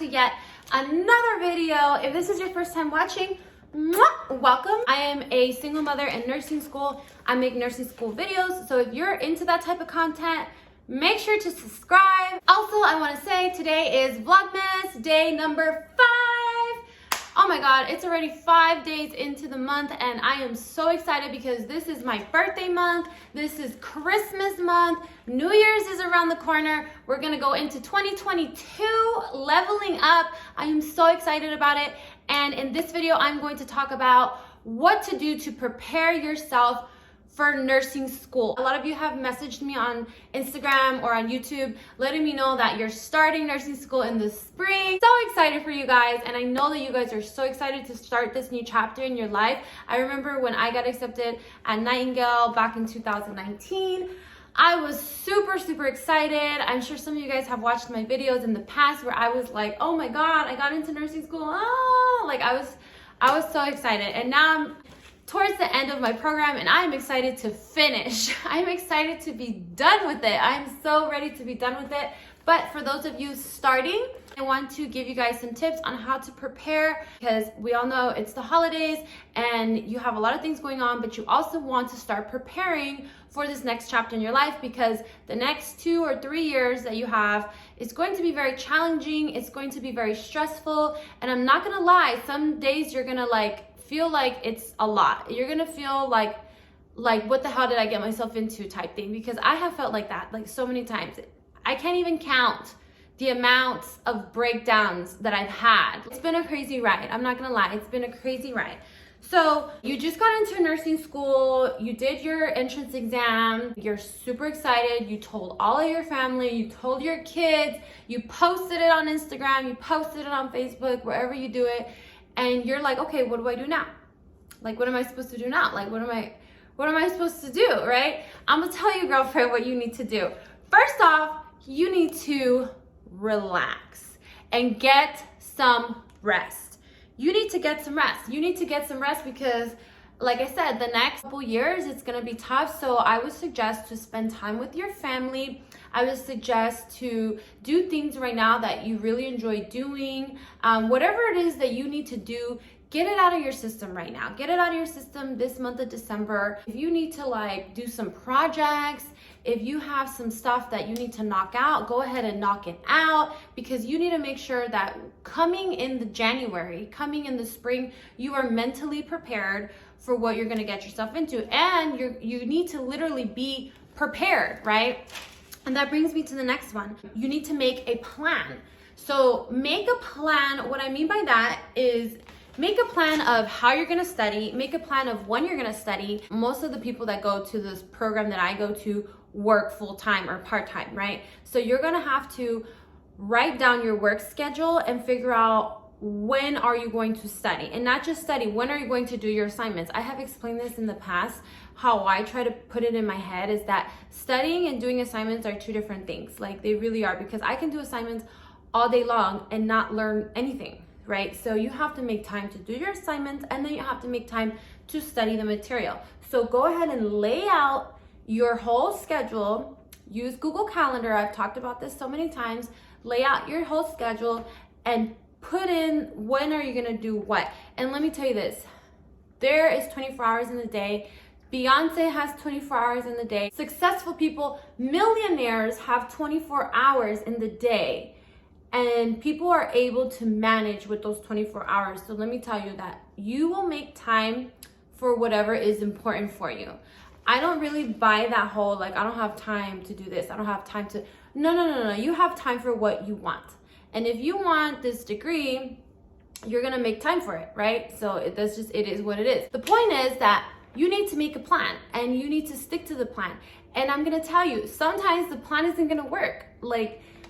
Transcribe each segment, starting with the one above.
to yet another video. If this is your first time watching, welcome. I am a single mother in nursing school. I make nursing school videos, so if you're into that type of content, make sure to subscribe. Also, I want to say today is Vlogmas day number 5. Oh my god, it's already 5 days into the month and I am so excited because this is my birthday month. This is Christmas month. New Year's is around the corner. We're gonna go into 2022 leveling up. I am so excited about it. And in this video, I'm going to talk about what to do to prepare yourself for nursing school. A lot of you have messaged me on Instagram or on YouTube letting me know that you're starting nursing school in the spring. So excited for you guys, and I know that you guys are so excited to start this new chapter in your life. I remember when I got accepted at Nightingale back in 2019. I was super excited. I'm sure some of you guys have watched my videos in the past where I was like, oh my god, I got into nursing school. Oh, like I was so excited. And now I'm towards the end of my program and I'm excited to finish. I'm excited to be done with it. I'm so ready to be done with it. But for those of you starting, I want to give you guys some tips on how to prepare, because we all know it's the holidays and you have a lot of things going on, but you also want to start preparing for this next chapter in your life, because the next 2 or 3 years that you have is going to be very challenging. It's going to be very stressful. And I'm not gonna lie, some days you're gonna feel like it's a lot. You're gonna feel like what the hell did I get myself into type thing, because I have felt like that like so many times. I can't even count the amounts of breakdowns that I've had. It's been a crazy ride. I'm not gonna lie, it's been a crazy ride. So you just got into nursing school, you did your entrance exam, you're super excited, you told all of your family, you told your kids, you posted it on Instagram, you posted it on Facebook, wherever you do it, and you're like, okay, what do I do now? Like, what am I supposed to do now? Like, what am I supposed to do, right? I'm gonna tell you, girlfriend, what you need to do. First off, you need to relax and get some rest. You need to get some rest. You need to get some rest because, like I said, the next couple years, it's gonna be tough. So I would suggest to spend time with your family. I would suggest to do things right now that you really enjoy doing. Whatever it is that you need to do, get it out of your system right now. Get it out of your system this month of December. If you need to do some projects, if you have some stuff that you need to knock out, go ahead and knock it out, because you need to make sure that coming in the January, coming in the spring, you are mentally prepared for what you're gonna get yourself into. And you need to literally be prepared, right? And that brings me to the next one. You need to make a plan. So make a plan. What I mean by that is make a plan of how you're gonna study, make a plan of when you're gonna study. Most of the people that go to this program that I go to work full-time or part-time, right? So you're gonna have to write down your work schedule and figure out when are you going to study, and not just study, when are you going to do your assignments. I have explained this in the past. How I try to put it in my head is that studying and doing assignments are two different things. Like, they really are, because I can do assignments all day long and not learn anything, right? So you have to make time to do your assignments, and then you have to make time to study the material. So go ahead and lay out your whole schedule. Use Google Calendar. I've talked about this so many times. Lay out your whole schedule and put in when are you gonna do what. And let me tell you this, there is 24 hours in the day. Beyonce has 24 hours in the day. Successful people, millionaires, have 24 hours in the day. And people are able to manage with those 24 hours. So let me tell you that you will make time for whatever is important for you. I don't really buy that whole, I don't have time to do this. I don't have time to, no. You have time for what you want. And if you want this degree, you're gonna make time for it, right? So it is what it is. The point is that you need to make a plan and you need to stick to the plan. And I'm gonna tell you, sometimes the plan isn't gonna work.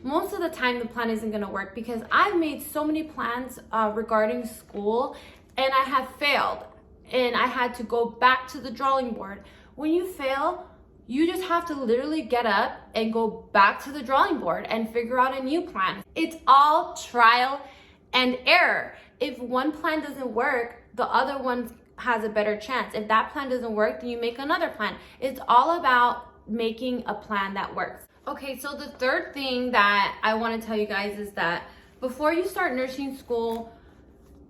Most of the time the plan isn't gonna work, because I've made so many plans regarding school and I have failed and I had to go back to the drawing board. When you fail, you just have to literally get up and go back to the drawing board and figure out a new plan. It's all trial and error. If one plan doesn't work, the other one has a better chance. If that plan doesn't work, then you make another plan. It's all about making a plan that works. Okay, so the third thing that I want to tell you guys is that before you start nursing school,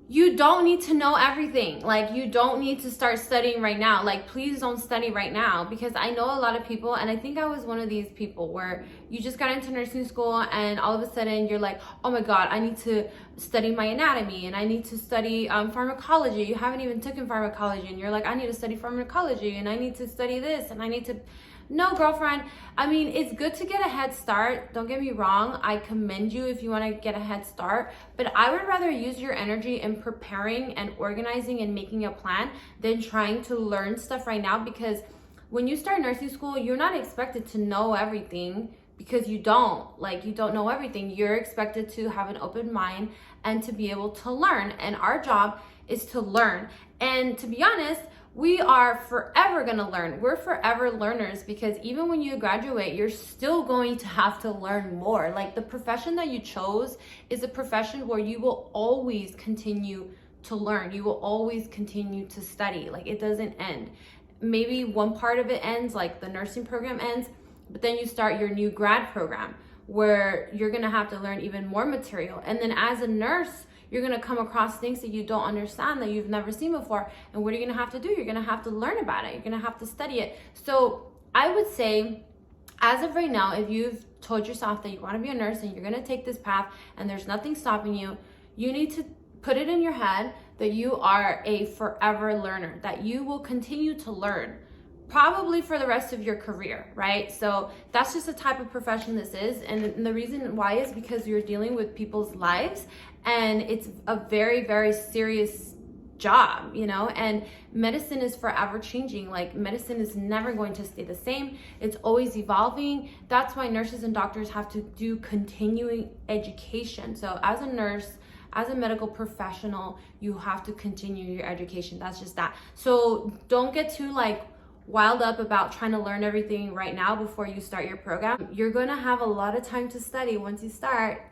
you don't need to know everything. Like, you don't need to start studying right now. Like, please don't study right now, because I know a lot of people, and I think I was one of these people, where you just got into nursing school and all of a sudden you're like, oh my God, I need to study my anatomy and I need to study pharmacology. You haven't even taken pharmacology and you're like, I need to study pharmacology and I need to study this and I need to... No, girlfriend. I mean, it's good to get a head start. Don't get me wrong. I commend you if you want to get a head start. But I would rather use your energy in preparing and organizing and making a plan than trying to learn stuff right now. Because when you start nursing school, you're not expected to know everything, because you don't. Like, you don't know everything. You're expected to have an open mind and to be able to learn. And our job is to learn. And to be honest, we are forever gonna learn. We're forever learners, because even when you graduate, you're still going to have to learn more. Like, the profession that you chose is a profession where you will always continue to learn. You will always continue to study. Like, it doesn't end. Maybe one part of it ends, like the nursing program ends, but then you start your new grad program where you're gonna have to learn even more material. And then as a nurse, you're gonna come across things that you don't understand, that you've never seen before. And what are you gonna have to do? You're gonna have to learn about it. You're gonna have to study it. So I would say, as of right now, if you've told yourself that you wanna be a nurse and you're gonna take this path and there's nothing stopping you, you need to put it in your head that you are a forever learner, that you will continue to learn, probably for the rest of your career, right? So that's just the type of profession this is. And the reason why is because you're dealing with people's lives, and it's a very, very serious job, you know? And medicine is forever changing. Like, medicine is never going to stay the same. It's always evolving. That's why nurses and doctors have to do continuing education. So as a nurse, as a medical professional, you have to continue your education. That's just that. So don't get too like wild up about trying to learn everything right now before you start your program. You're gonna have a lot of time to study once you start.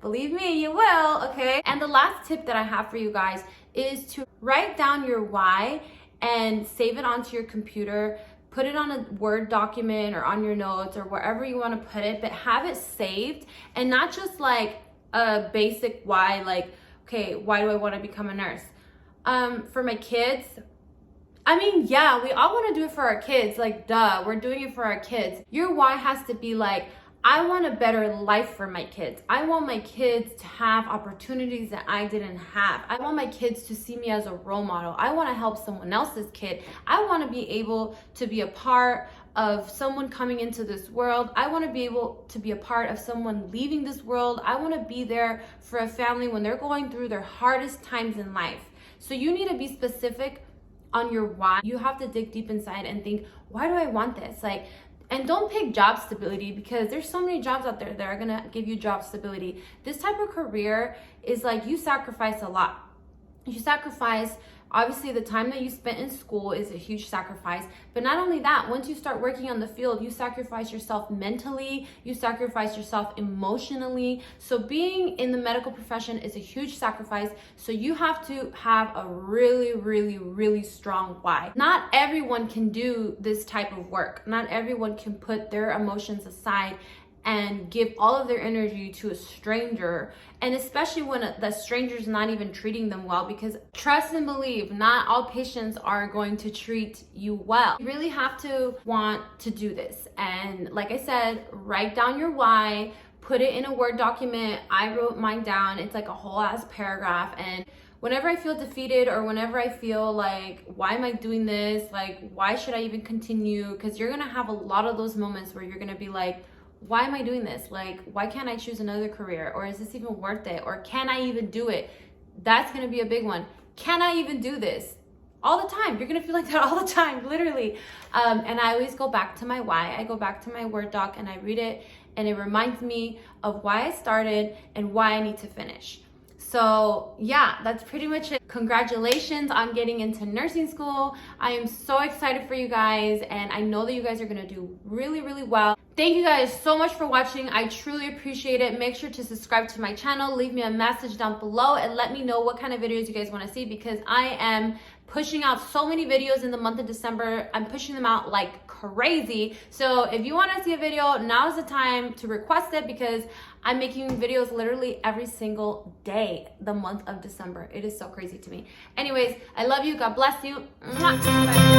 Believe me, you will, okay? And the last tip that I have for you guys is to write down your why and save it onto your computer. Put it on a Word document or on your notes or wherever you want to put it, but have it saved, and not just like a basic why, like, okay, why do I want to become a nurse? For my kids, I mean, yeah, we all want to do it for our kids, like, duh, we're doing it for our kids. Your why has to be like, I want a better life for my kids. I want my kids to have opportunities that I didn't have. I want my kids to see me as a role model. I want to help someone else's kid. I want to be able to be a part of someone coming into this world. I want to be able to be a part of someone leaving this world. I want to be there for a family when they're going through their hardest times in life. So you need to be specific on your why. You have to dig deep inside and think, why do I want this? Like, and don't pick job stability, because there's so many jobs out there that are gonna give you job stability. This type of career is like, you sacrifice a lot. You sacrifice, obviously the time that you spent in school is a huge sacrifice, but not only that, once you start working on the field, you sacrifice yourself mentally, you sacrifice yourself emotionally. So being in the medical profession is a huge sacrifice. So you have to have a really, really, really strong why. Not everyone can do this type of work. Not everyone can put their emotions aside and give all of their energy to a stranger, and especially when the stranger's not even treating them well, because trust and believe, not all patients are going to treat you well. You really have to want to do this. And like I said, write down your why, put it in a Word document. I wrote mine down. It's like a whole ass paragraph. And whenever I feel defeated, or whenever I feel like, why am I doing this? Like, why should I even continue? Because you're gonna have a lot of those moments where you're gonna be like, why am I doing this? Like, why can't I choose another career? Or is this even worth it? Or can I even do it? That's gonna be a big one. Can I even do this? All the time. You're gonna feel like that all the time, literally. And I always go back to my why. I go back to my Word doc and I read it, and it reminds me of why I started and why I need to finish. So yeah, that's pretty much it. Congratulations on getting into nursing school. I am so excited for you guys, and I know that you guys are gonna do really, really well. Thank you guys so much for watching. I truly appreciate it. Make sure to subscribe to my channel. Leave me a message down below and let me know what kind of videos you guys want to see, because I am pushing out so many videos in the month of December. I'm pushing them out like crazy. So if you want to see a video, now's the time to request it, because I'm making videos literally every single day the month of December. It is so crazy to me. Anyways, I love you. God bless you. Mwah. Bye.